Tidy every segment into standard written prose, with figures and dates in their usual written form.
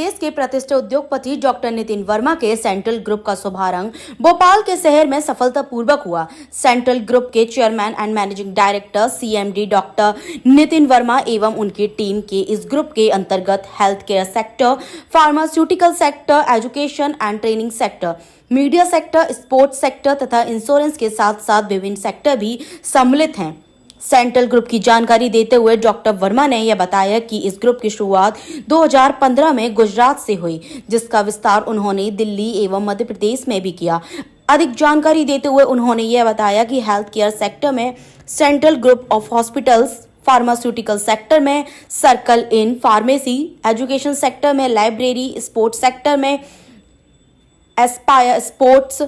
प्रदेश के प्रतिष्ठित उद्योगपति डॉक्टर नितिन वर्मा के सेंट्रल ग्रुप का शुभारंभ भोपाल के शहर में सफलतापूर्वक हुआ। सेंट्रल ग्रुप के chairman and managing director CMD doctor Nitin Verma एवं उनकी टीम के इस ग्रुप के अंतर्गत health care sector, pharmaceutical sector, education and training sector, media sector, sports sector तथा इंश्योरेंस के साथ साथ विभिन्न सेक्टर भी सम्मिलित हैं। सेंट्रल ग्रुप की जानकारी देते हुए डॉक्टर वर्मा ने यह बताया कि इस ग्रुप की शुरुआत 2015 में गुजरात से हुई, जिसका विस्तार उन्होंने दिल्ली एवं मध्य प्रदेश में भी किया। अधिक जानकारी देते हुए उन्होंने यह बताया कि हेल्थ केयर सेक्टर में central group of hospitals, pharmaceutical sector में circle in pharmacy, education sector में लाइब्रेरी, स्पोर्ट्स सेक्टर में एस्पायर स्पोर्ट्स,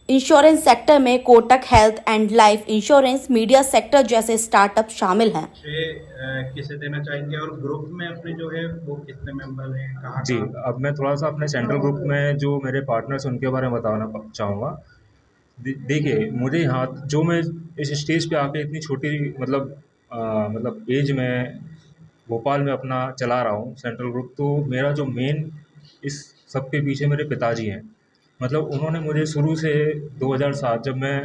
इंश्योरेंस सेक्टर में Kotak health and life insurance, media sector जैसे स्टार्टअप शामिल हैं। किसे देना चाहेंगे और ग्रुप में अपने जो है वो कितने मेंबर हैं, कहाँ जी, अब मैं थोड़ा सा अपने सेंट्रल ग्रुप में जो मेरे पार्टनर्स हैं उनके बारे में बताना चाहूँगा। देखिए, मुझे यहाँ जो मैं इस स्टेज पे आके इतनी छोटी मतलब एज में भोपाल में अपना चला रहा हूँ सेंट्रल ग्रुप, तो मेरा जो मेन इस सब के पीछे मेरे पिताजी हैं। मतलब उन्होंने मुझे शुरू से 2007 जब मैं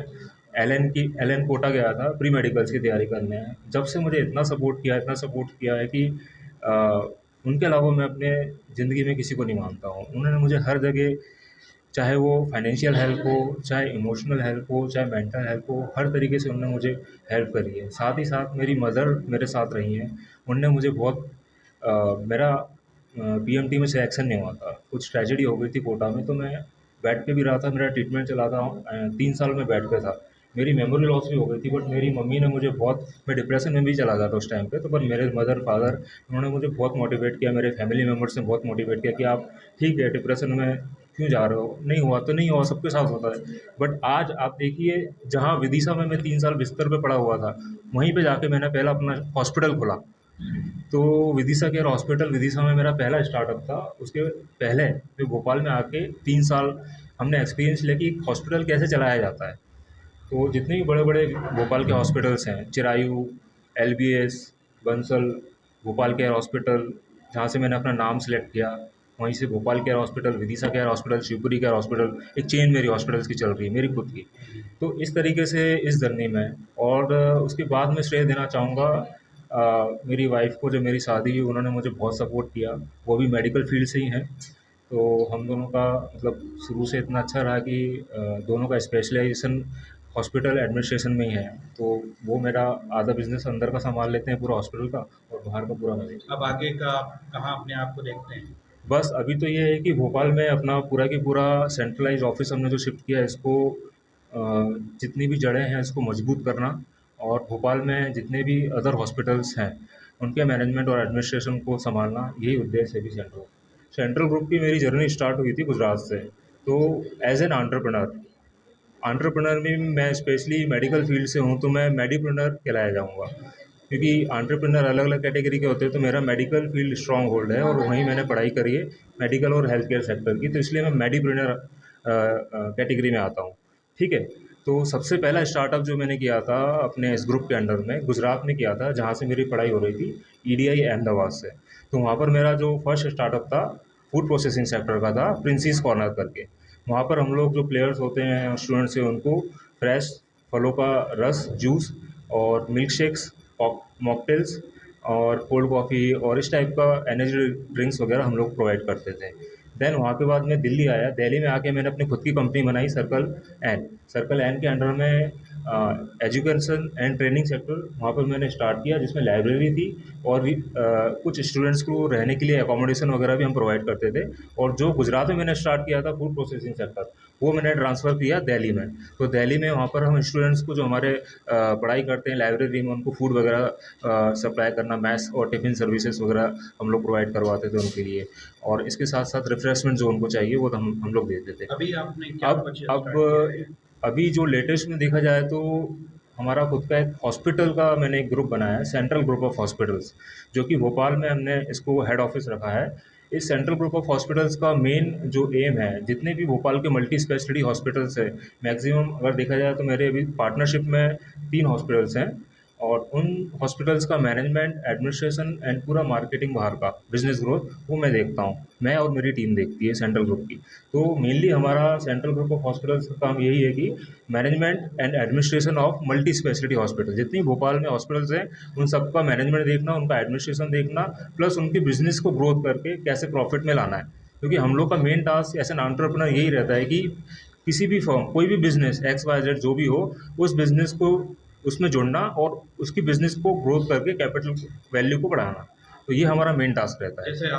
एलएन कोटा गया था प्री मेडिकल्स की तैयारी करने, जब से मुझे इतना सपोर्ट किया है कि अ, उनके अलावा मैं अपने ज़िंदगी में किसी को नहीं मानता हूँ। उन्होंने मुझे हर जगह, चाहे वो फाइनेंशियल हेल्प हो, चाहे इमोशनल हेल्प हो, चाहे मेंटल हेल्प हो, हर तरीके से उन्होंने मुझे हेल्प करी है। साथ ही साथ मेरी मदर मेरे साथ रही हैं। उनने मुझे बहुत मेरा पीएमटी में सिलेक्शन नहीं हुआ था, कुछ ट्रेजेडी हो गई थी कोटा में, तो मैं बेड पे भी रहा था, मेरा ट्रीटमेंट चला था, 3 साल मैं बेड पे था। मेरी मेमोरी लॉस भी हो गई थी, बट मेरी मम्मी ने मुझे बहुत, मैं डिप्रेशन में भी चला गया था उस टाइम पे, तो पर मेरे मदर फादर उन्होंने मुझे बहुत मोटिवेट किया, मेरे फैमिली मेम्बर्स ने बहुत मोटिवेट किया कि आप ठीक है, डिप्रेशन में क्यों जा रहे हो, नहीं हुआ तो नहीं हुआ, सबके साथ होता है। बट आज आप देखिए, जहाँ विदिशा में मैं 3 साल बिस्तर पे पड़ा हुआ था, वहीं पे जाके मैंने पहला अपना हॉस्पिटल खोला। तो विदिशा केयर हॉस्पिटल विदिशा में मेरा पहला स्टार्टअप था। उसके पहले मैं भोपाल में आके 3 साल हमने एक्सपीरियंस लिया कि हॉस्पिटल कैसे चलाया जाता है। तो जितने भी बड़े-बड़े भोपाल के हॉस्पिटल्स हैं, Chirayu, LBS, Bansal, Bhopal care hospital, जहाँ से मैंने अपना नाम सेलेक्ट किया, वहीं से Bhopal care hospital, Vidisha care hospital, Shivpuri care hospital, एक चेन मेरी हॉस्पिटल्स की चल रही है, मेरी खुद की। तो इस तरीके से इस जर्नी में, और उसके बाद मैं श्रेय देना चाहूँगा मेरी वाइफ़ को, जब मेरी शादी हुई उन्होंने मुझे बहुत सपोर्ट किया, वो भी मेडिकल फील्ड से ही हैं। तो हम दोनों का मतलब शुरू से इतना अच्छा रहा कि दोनों का स्पेशलाइजेशन हॉस्पिटल एडमिनिस्ट्रेशन में ही है। तो वो मेरा आधा बिज़नेस अंदर का सँभाल लेते हैं पूरा हॉस्पिटल का, और बाहर का पूरा मैं देखता हूँ। अब आगे का कहाँ अपने आप को देखते हैं? बस अभी तो ये है कि भोपाल में अपना पूरा की पूरा सेंट्रलाइज़ ऑफ़िस हमने जो शिफ्ट किया है, इसको जितनी भी जड़ें हैं इसको मजबूत करना, और भोपाल में जितने भी अदर हॉस्पिटल्स हैं उनके मैनेजमेंट और एडमिनिस्ट्रेशन को सँभालना, यही उद्देश्य है भी सेंट्रल ग्रुप की मेरी जर्नी स्टार्ट हुई थी गुजरात से। तो एज एन एंटरप्रेन्योर में मैं स्पेशली मेडिकल फील्ड से हूँ, तो मैं मेडिप्रेन्योर कहलाया जाऊँगा, क्योंकि एंटरप्रेन्योर अलग अलग कैटेगरी के होते हैं। तो मेरा मेडिकल फील्ड स्ट्रॉन्ग होल्ड है, और वहीं मैंने पढ़ाई करी है मेडिकल और हेल्थ केयर सेक्टर की, तो इसलिए मैं मेडिप्रेन्योर कैटेगरी में आता हूँ। ठीक है। तो सबसे पहला स्टार्टअप जो मैंने किया था अपने इस ग्रुप के अंडर में गुजरात में किया था, जहाँ से मेरी पढ़ाई हो रही थी, ईडीआई अहमदाबाद से। तो वहाँ पर मेरा जो फर्स्ट स्टार्टअप था फूड प्रोसेसिंग सेक्टर का था, प्रिंसेस कॉर्नर करके। वहाँ पर हम लोग जो प्लेयर्स होते हैं, स्टूडेंट्स हैं, उनको फ्रेश फलों का रस, जूस और मिल्क शेक्स, मॉकटेल्स और कोल्ड कॉफ़ी और इस टाइप का एनर्जी ड्रिंक्स वगैरह हम लोग प्रोवाइड करते थे। देन वहाँ के बाद मैं दिल्ली आया। दिल्ली में आके मैंने अपनी खुद की कंपनी बनाई, सर्कल एन के अंडर में एजुकेशन एंड ट्रेनिंग सेक्टर वहाँ पर मैंने स्टार्ट किया, जिसमें लाइब्रेरी थी, और भी कुछ स्टूडेंट्स को रहने के लिए एकोमोडेशन वगैरह भी हम प्रोवाइड करते थे। और जो गुजरात में मैंने स्टार्ट किया था फूड प्रोसेसिंग सेक्टर, वो मैंने ट्रांसफ़र किया दिल्ली में। तो दिल्ली में वहाँ पर हम स्टूडेंट्स को जो हमारे पढ़ाई करते हैं लाइब्रेरी में, उनको फूड वगैरह सप्लाई करना, मैस और टिफ़िन सर्विसेज वगैरह हम लोग प्रोवाइड करवाते थे उनके लिए, और इसके साथ साथ रिफ्रेशमेंट जो उनको चाहिए वो हम लोग देते थे। अभी आपने क्या अब कुछ अब स्टार्ट किया है? अभी जो लेटेस्ट में देखा जाए तो हमारा खुद का एक हॉस्पिटल का मैंने एक ग्रुप बनाया है, सेंट्रल ग्रुप ऑफ हॉस्पिटल्स, जो कि भोपाल में हमने इसको हेड ऑफिस रखा है। इस सेंट्रल ग्रुप ऑफ हॉस्पिटल्स का मेन जो एम है, जितने भी भोपाल के मल्टी स्पेशलिटी हॉस्पिटल्स हैं, मैक्सिमम अगर देखा जाए तो मेरे अभी पार्टनरशिप में 3 हॉस्पिटल्स हैं, और उन हॉस्पिटल्स का मैनेजमेंट, एडमिनिस्ट्रेशन एंड पूरा मार्केटिंग बाहर का बिजनेस ग्रोथ वो मैं देखता हूँ, मैं और मेरी टीम देखती है सेंट्रल ग्रुप की। तो मेनली हमारा सेंट्रल ग्रुप ऑफ हॉस्पिटल्स का काम यही है कि management and administration of multi speciality hospital, जितनी भोपाल में हॉस्पिटल्स हैं उन सबका मैनेजमेंट देखना, उनका एडमिनिस्ट्रेशन देखना, प्लस उनके बिजनेस को ग्रोथ करके कैसे प्रॉफिट में लाना है। क्योंकि हम लोग का main task as an entrepreneur यही रहता है कि किसी भी फर्म, कोई भी बिजनेस XYZ जो भी हो, उस बिजनेस को उसमें जुड़ना और उसकी बिजनेस को ग्रोथ करके कैपिटल वैल्यू को बढ़ाना। तो ये हमारा मेन टास्क रहता है। जैसे आप